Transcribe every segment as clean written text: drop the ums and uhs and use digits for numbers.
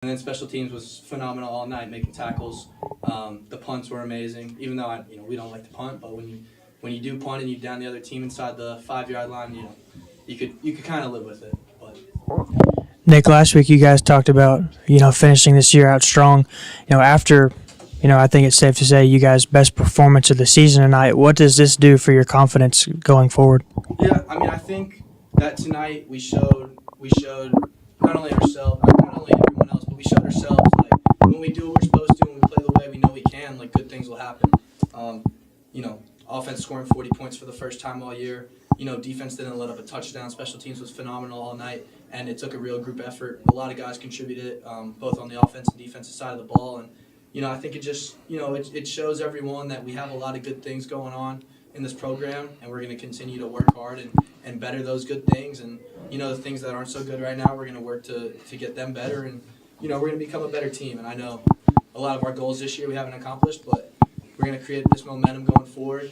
And then special teams was phenomenal all night, making tackles. The punts were amazing. Even though we don't like to punt, but when you do punt and you down the other team inside the 5-yard line, you could kind of live with it. But Nick, last week you guys talked about finishing this year out strong. After I think it's safe to say you guys' best performance of the season tonight. What does this do for your confidence going forward? Yeah, I think that tonight we showed not only ourselves, not only everyone else, but we showed ourselves like when we do what we're supposed to, when we play the way we know we can, like good things will happen. Offense scoring 40 points for the first time all year. Defense didn't let up a touchdown. Special teams was phenomenal all night, and it took a real group effort. A lot of guys contributed, both on the offense and defensive side of the ball, and I think it just it shows everyone that we have a lot of good things going on in this program, and we're going to continue to work hard and better those good things. And the things that aren't so good right now, we're going to work to get them better, and we're going to become a better team. And I know a lot of our goals this year we haven't accomplished, but we're going to create this momentum going forward.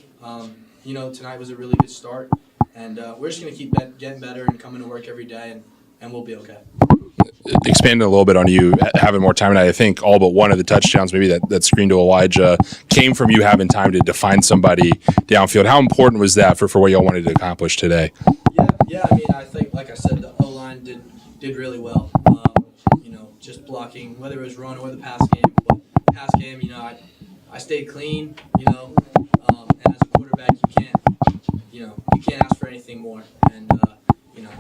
Tonight was a really good start, and we're just going to keep getting better and coming to work every day, and we'll be okay. Expanding a little bit on you having more time tonight, I think all but one of the touchdowns, maybe that screen to Elijah, came from you having time to define somebody downfield. How important was that for what y'all wanted to accomplish today? Yeah. I think, like I said, the O-line did really well. Just blocking, whether it was run or the pass game. But pass game, I stayed clean. And as a quarterback, you can't ask for anything more. And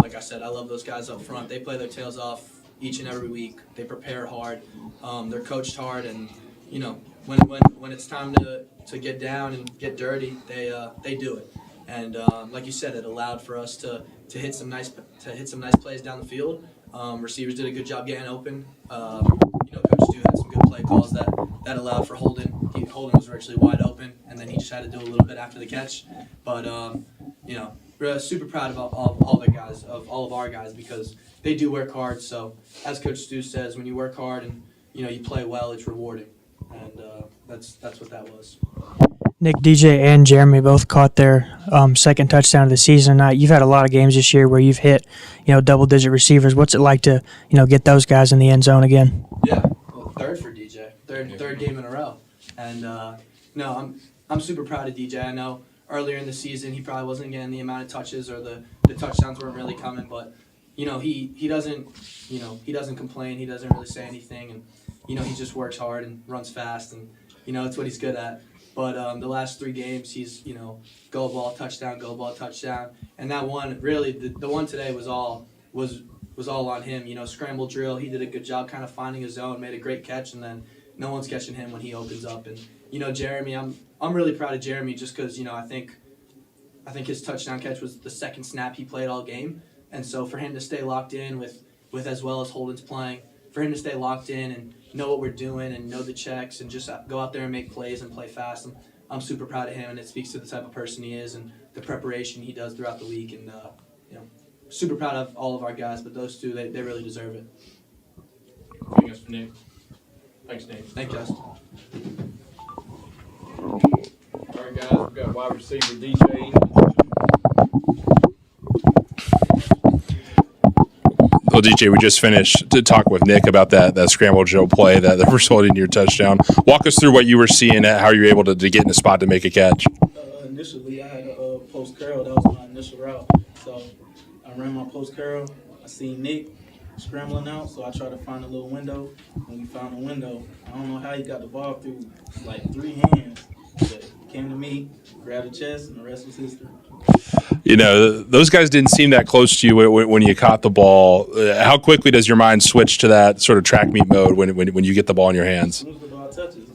like I said, I love those guys up front. They play their tails off each and every week. They prepare hard. They're coached hard, and when it's time to get down and get dirty, they do it. And like you said, it allowed for us to hit some nice plays down the field. Receivers did a good job getting open. Coach Stu had some good play calls that allowed for Holden. Holden was virtually wide open, and then he just had to do a little bit after the catch. But we're super proud of all the guys, of all of our guys, because they do work hard. So as Coach Stu says, when you work hard and you play well, it's rewarding, and that's what that was. Nick, DJ, and Jeremy both caught their second touchdown of the season tonight. You've had a lot of games this year where you've hit double-digit receivers. What's it like to get those guys in the end zone again? Yeah, well, third for DJ, third game in a row, and no, I'm super proud of DJ. I know earlier in the season he probably wasn't getting the amount of touches, or the touchdowns weren't really coming, but he doesn't complain. He doesn't really say anything, and he just works hard and runs fast, and it's what he's good at. But the last 3 games, he's go ball touchdown, and that one really the one today was all on him. Scramble drill. He did a good job kind of finding his zone, made a great catch, and then no one's catching him when he opens up. And Jeremy, I'm really proud of Jeremy just because I think his touchdown catch was the second snap he played all game, and so for him to stay locked in with as well as Holden's playing, for him to stay locked in and know what we're doing and know the checks and just go out there and make plays and play fast, I'm super proud of him, and it speaks to the type of person he is and the preparation he does throughout the week. And super proud of all of our guys, but those two, they really deserve it. Anything else for Nick? Thanks, Nick. Thank you, guys. All right, guys, we've got wide receiver DJ. Well, DJ, we just finished to talk with Nick about that scramble drill play that resulted in your touchdown. Walk us through what you were seeing, how you were able to get in a spot to make a catch. Initially, I had a post curl. That was my initial route. So I ran my post curl. I seen Nick scrambling out, so I tried to find a little window, and we found a window. I don't know how he got the ball through like 3 hands, but he came to me, grabbed the chest, and the rest was history. Those guys didn't seem that close to you when you caught the ball. How quickly does your mind switch to that sort of track meet mode when you get the ball in your hands? As soon as the ball touches,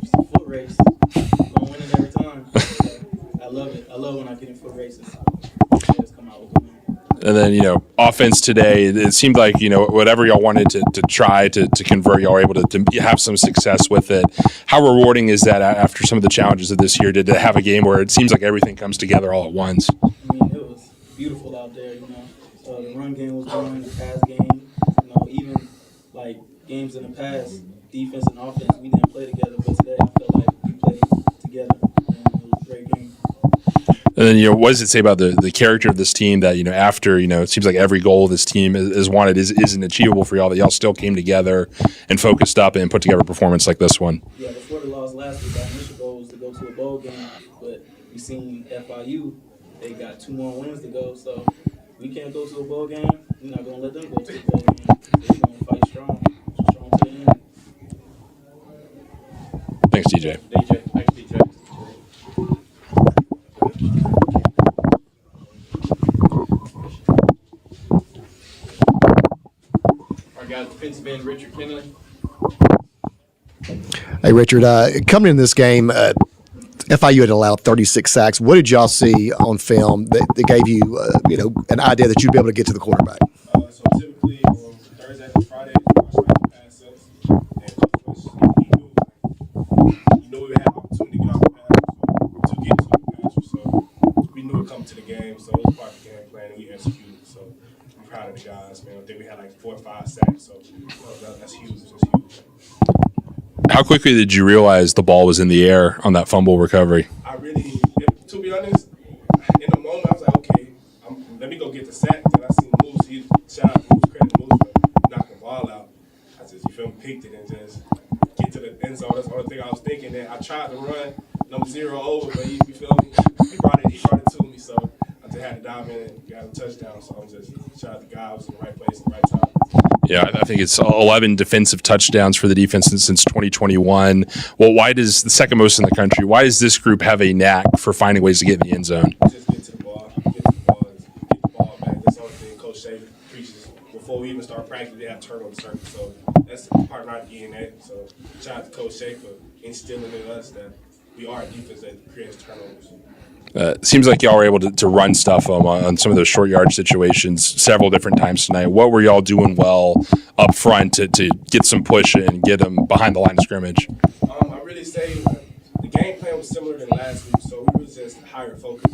it's a foot race. I'm going to win it every time. So I love it. I love when I get in foot races. Just come out with the win. And then, offense today, it seemed like, whatever y'all wanted to try to convert, y'all were able to have some success with it. How rewarding is that after some of the challenges of this year to have a game where it seems like everything comes together all at once? I mean, it was beautiful out there, the run game was going, the pass game, even like games in the past, defense and offense, we didn't play together, but today I felt like we played together, and it was a great game. And then, what does it say about the character of this team that, after, it seems like every goal this team is wanted isn't achievable for y'all, that y'all still came together and focused up and put together a performance like this one? Yeah, before the loss last week, our initial goal was to go to a bowl game, but we seen FIU, they got 2 more wins to go, so we can't go to a bowl game. We're not going to let them go to a bowl game. So we're going to fight strong to the end. Thanks, DJ. DJ, thanks, DJ. Our guy, defensive end Richard Kinley. Hey, Richard, coming in this game, FIU had allowed 36 sacks. What did y'all see on film that gave you, an idea that you'd be able to get to the quarterback? So typically on Thursday and Friday, we watch like pass sets, and Coach he knew we had opportunity to get off the pass, to get to the passer. So we knew it coming to the game, so it was part of the game plan, and we executed. So I'm proud of the guys, man. I think we had like 4 or 5 sacks, so that's huge. That's huge. How quickly did you realize the ball was in the air on that fumble recovery? I really, to be honest, in the moment I was like, okay, let me go get the sack. Then I seen Moose, shout out to Moose, credit to Moose for knocking the ball out. I just, picked it and just get to the end zone. That's the only thing I was thinking. Then I tried to run number 0 over, but he brought it to me. So I just had to dive in and got a touchdown. So I'm just shout out to God, I was in the right place at the right time. Yeah, I think it's 11 defensive touchdowns for the defense since 2021. Well, why does the second most in the country? Why does this group have a knack for finding ways to get in the end zone? Just get to the ball, get the ball back. That's the only thing Coach Shea preaches. Before we even start practice, they have turnover circle. So that's part of our DNA. So shout out to Coach Shea for instilling in us that we are a defense that creates turnovers. Seems like y'all were able to run stuff on some of those short yard situations several different times tonight. What were y'all doing well up front to get some push and get them behind the line of scrimmage? I really say the game plan was similar than last week, so we was just higher focus.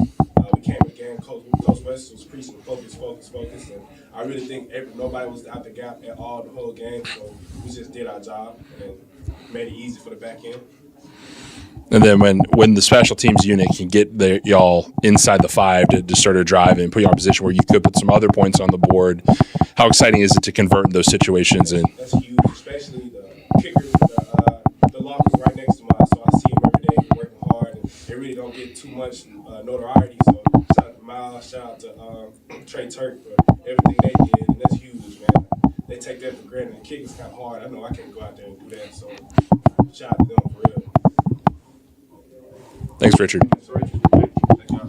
We came again, Coach West was preaching focus, and I really think nobody was out the gap at all the whole game, so we just did our job and made it easy for the back end. And then when the special teams unit can get y'all inside the 5 to start a drive and put you in a position where you could put some other points on the board, how exciting is it to convert in those situations? That's huge, especially the kickers, the lockers right next to mine. So I see them every day working hard, and they really don't get too much notoriety. So shout out to Miles, shout out to Trey Turk for everything they did, and that's huge, man. They take that for granted. The kick is kind of hard. I know I can't go out there and do that, so shout out to them for real. Thanks, Richard. Thank y'all.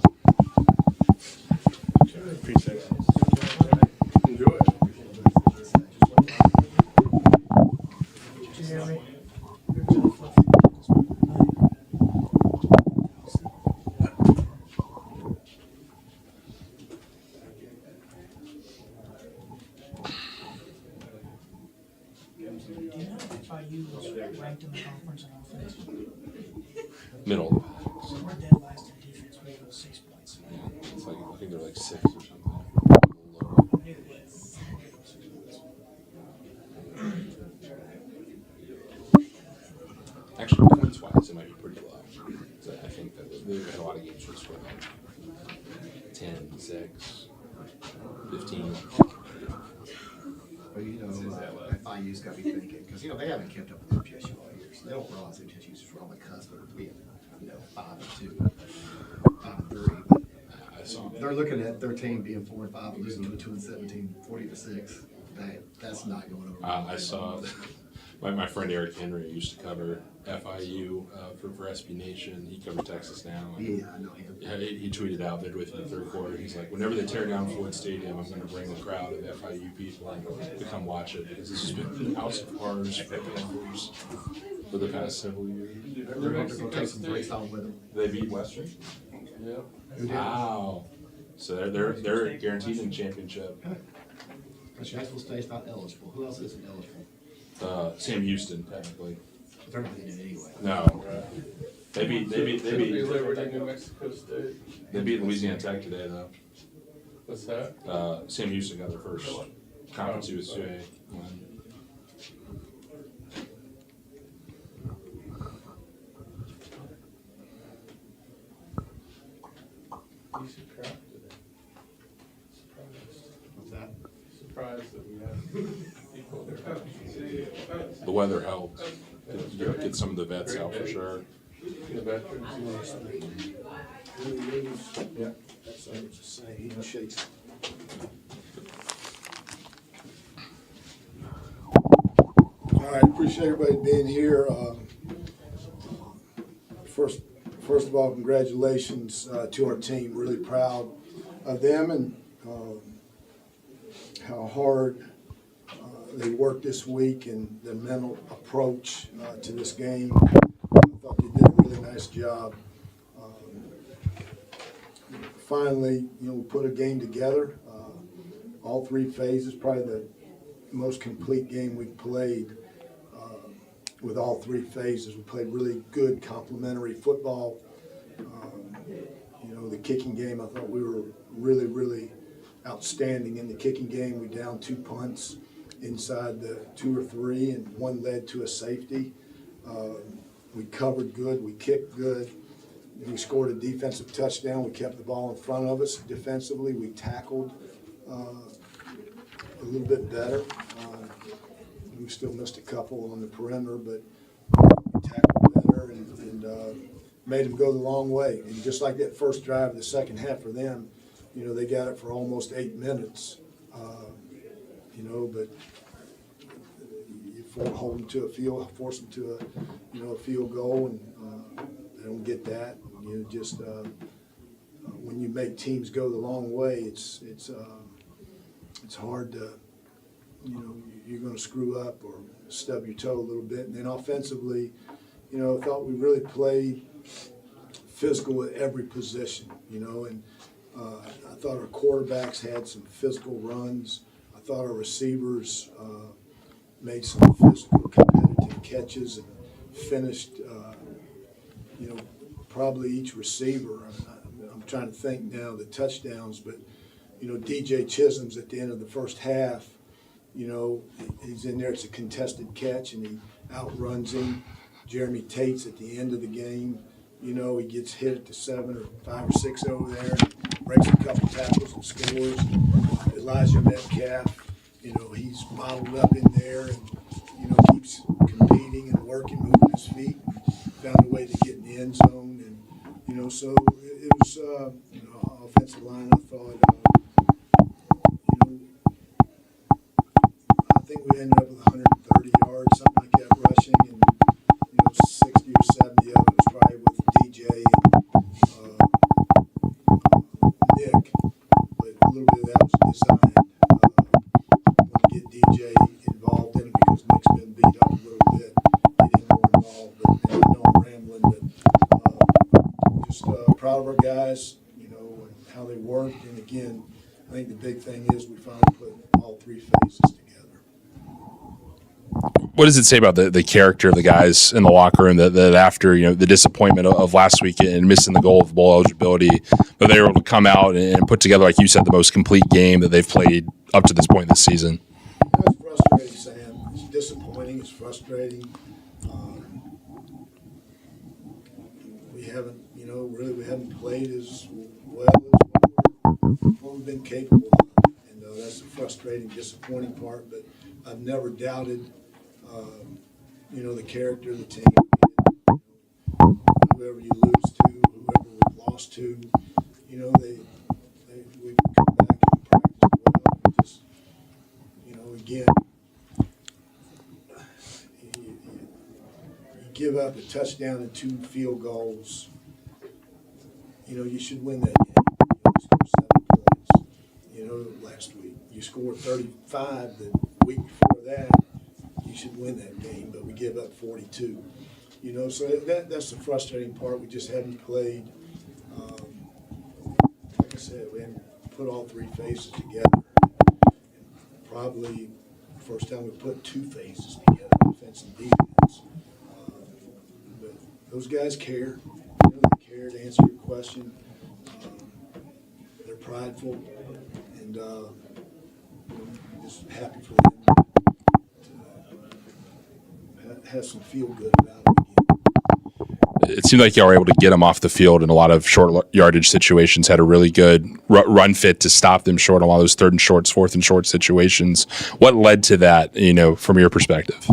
Appreciate it. Enjoy it. FIU was ranked in the conference on offense. Middle. So we're dead last in defense. We go 6 points. It's like, I think they're like 6 or something. Actually, points-wise, it might be pretty low. So I think that they've had a lot of games where it's scored like 10, 6, 15. Well, FIU's got to be thinking, because, they haven't kept up with MTSU all year, so they don't realize MTSU's just on the cusp of being, 5-2, 5-3. But they're looking at their team being 4-5, losing to a 2-17, 40-6. That's not going over. I saw my friend Eric Henry used to cover FIU for SB Nation. He covered Texas now. Yeah, I know him. He tweeted out midway through the third quarter. He's like, whenever they tear down Floyd Stadium, I'm going to bring a crowd of FIU people to come watch it because this has been house of horrors for Panthers for the past several years. They're going to go take some breaks home with them. They beat Western. Yeah. Wow. So they're guaranteed in the championship. Jacksonville State's not eligible. Who else isn't eligible? Sam Houston, technically. They're not in it anyway. No. They beat Liberty, New Mexico State. They beat Louisiana Tech today, though. What's that? Sam Houston got their first conference USA win. The weather helped. Get some of the vets out for sure. The veterans. Yeah, that's what I was just saying. He shakes. All right, appreciate everybody being here. First of all, congratulations to our team. Really proud of them and how hard they worked this week and the mental approach to this game. I thought they did a really nice job. Finally, we put a game together. All three phases, probably the most complete game we've played. With all three phases, we played really good complementary football. The kicking game, I thought we were really, really outstanding in the kicking game. We downed 2 punts inside the 2 or 3, and one led to a safety. We covered good, we kicked good. We scored a defensive touchdown. We kept the ball in front of us defensively. We tackled a little bit better. We still missed a couple on the perimeter, but we tackled better and made them go the long way. And just like that first drive of the second half for them, they got it for almost 8 minutes. But you hold them to a field, force them to a field goal, and they don't get that. When you make teams go the long way, it's hard to. You're going to screw up or stub your toe a little bit. And then offensively, I thought we really played physical at every position, and I thought our quarterbacks had some physical runs. I thought our receivers made some physical competitive catches and finished, probably each receiver. I'm trying to think now the touchdowns, but, DJ Chisholm's at the end of the first half, he's in there. It's a contested catch, and he outruns him. Jeremy Tate's at the end of the game. He gets hit at the 7 or 5 or 6 over there, and breaks a couple tackles and scores. Elijah Metcalf, he's modeled up in there and, keeps competing and working, moving his feet. Found a way to get in the end zone, and, so it was, offensive line, I thought, I think we ended up with 130 yards, something like that, rushing, and 60 or 70 of it was probably with DJ and Nick, but a little bit of that was designed. Want to get DJ involved in it because Nick's been beat up a little bit, get him more involved. But I know I'm rambling, but just proud of our guys, and how they worked. And again, I think the big thing is we finally put all three phases together. What does it say about the character of the guys in the locker room that after the disappointment of last week and missing the goal of bowl eligibility, but they were able to come out and put together, like you said, the most complete game that they've played up to this point this season? It's frustrating, Sam. It's disappointing. It's frustrating. We haven't, we haven't played as well as what we've been capable of, and that's the frustrating, disappointing part. But I've never doubted. The character of the team. Whoever you lose to, whoever we've lost to, we come back and practice well. Just, again, you give up a touchdown and 2 field goals. You should win that game. You scored 7 points. Last week you scored 35. The week before that, you should win that game, but we give up 42. So that's the frustrating part. We just haven't played. Like I said, we haven't put all three phases together. And probably the first time we put 2 phases together, offense and defense. But those guys care. They care to answer your question. They're prideful, and just happy for them. Has some feel good about it again. It seemed like y'all were able to get them off the field in a lot of short yardage situations, had a really good run fit to stop them short on a lot of those 3rd and shorts, 4th and short situations. What led to that, from your perspective?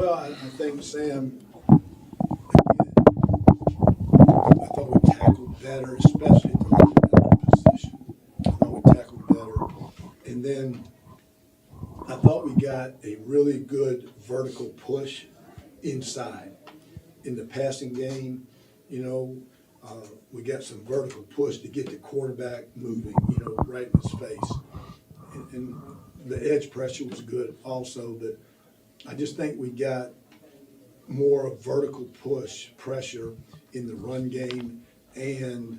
Well, I think, Sam, I thought we tackled better, especially at the linebacker position. I thought we tackled better. And then I thought we got a really good vertical push inside. In the passing game, we got some vertical push to get the quarterback moving, right in his face. And the edge pressure was good also, but I just think we got more vertical push pressure in the run game and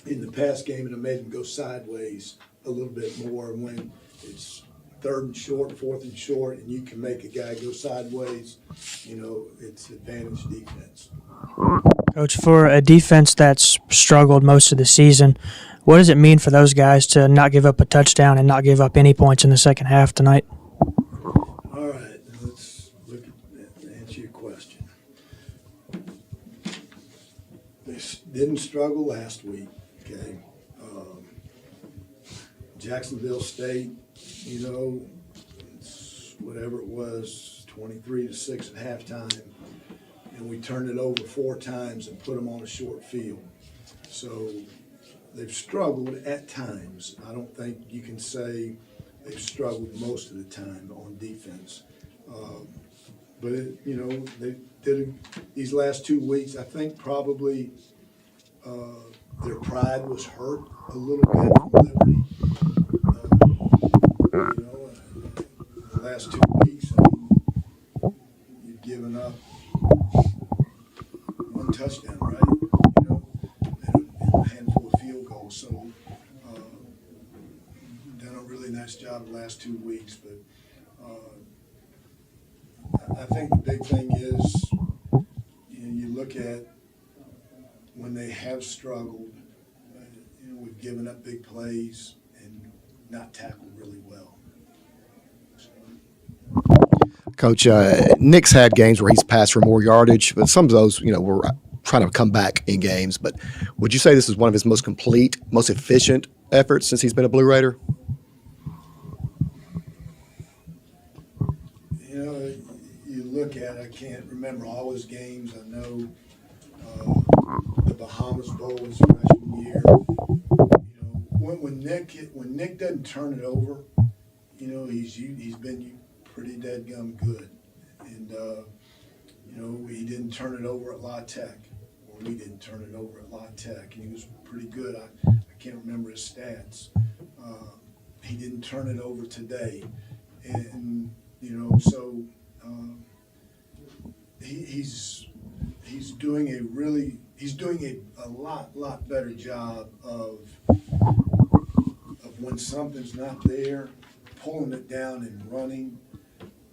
in the pass game, and it made them go sideways a little bit more. And when it's 3rd and short, 4th and short, and you can make a guy go sideways, it's advantage defense. Coach, for a defense that's struggled most of the season, what does it mean for those guys to not give up a touchdown and not give up any points in the second half tonight? All right, let's look at answer your question. They didn't struggle last week, okay? Jacksonville State, it's whatever it was, 23-6 at halftime, and we turned it over 4 times and put them on a short field. So they've struggled at times. I don't think you can say they've struggled most of the time on defense. But, they did these last 2 weeks, I think probably their pride was hurt a little bit from Liberty. The last 2 weeks, you've given up 1 touchdown, right? And a handful of field goals. So, done a really nice job the last 2 weeks. But I think the big thing is, you look at when they have struggled, we've given up big plays and not tackled really well. Coach, Nick's had games where he's passed for more yardage, but some of those, were trying to come back in games. But would you say this is one of his most complete, most efficient efforts since he's been a Blue Raider? You look at, I can't remember all his games. I know the Bahamas Bowl his freshman year. When Nick doesn't turn it over, he's been pretty dadgum good. And, he didn't turn it over at La Tech, or we didn't turn it over at La Tech. And he was pretty good. I can't remember his stats. He didn't turn it over today. And so he's doing a lot better job of when something's not there, pulling it down and running.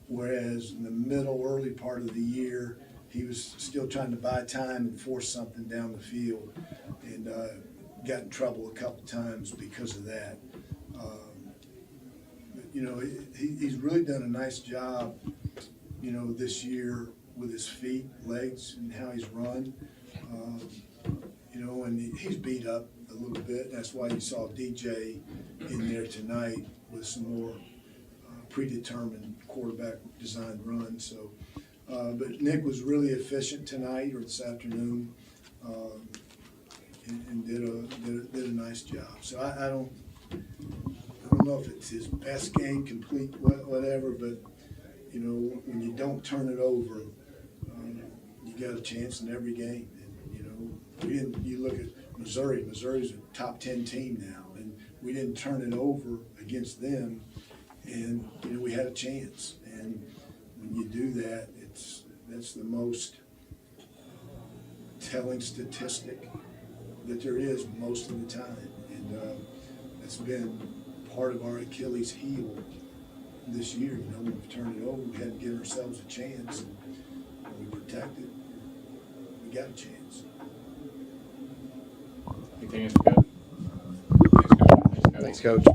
Whereas in the early part of the year, he was still trying to buy time and force something down the field, and got in trouble a couple times because of that. He's really done a nice job, this year with his feet, legs, and how he's run. And he's beat up a little bit. That's why you saw DJ in there tonight with some more predetermined quarterback designed runs. So, but Nick was really efficient tonight or this afternoon, and did a nice job. So I don't know if it's his best game, complete, whatever, but when you don't turn it over, you got a chance in every game. And you look at Missouri. Missouri's a top 10 team now, and we didn't turn it over against them, and we had a chance. And when you do that, that's the most telling statistic that there is most of the time, and that's been part of our Achilles heel this year. We've turned it over. We had to give ourselves a chance, and we protected. We got a chance. Anything else, Coach? Thanks, Coach. Thanks, Coach.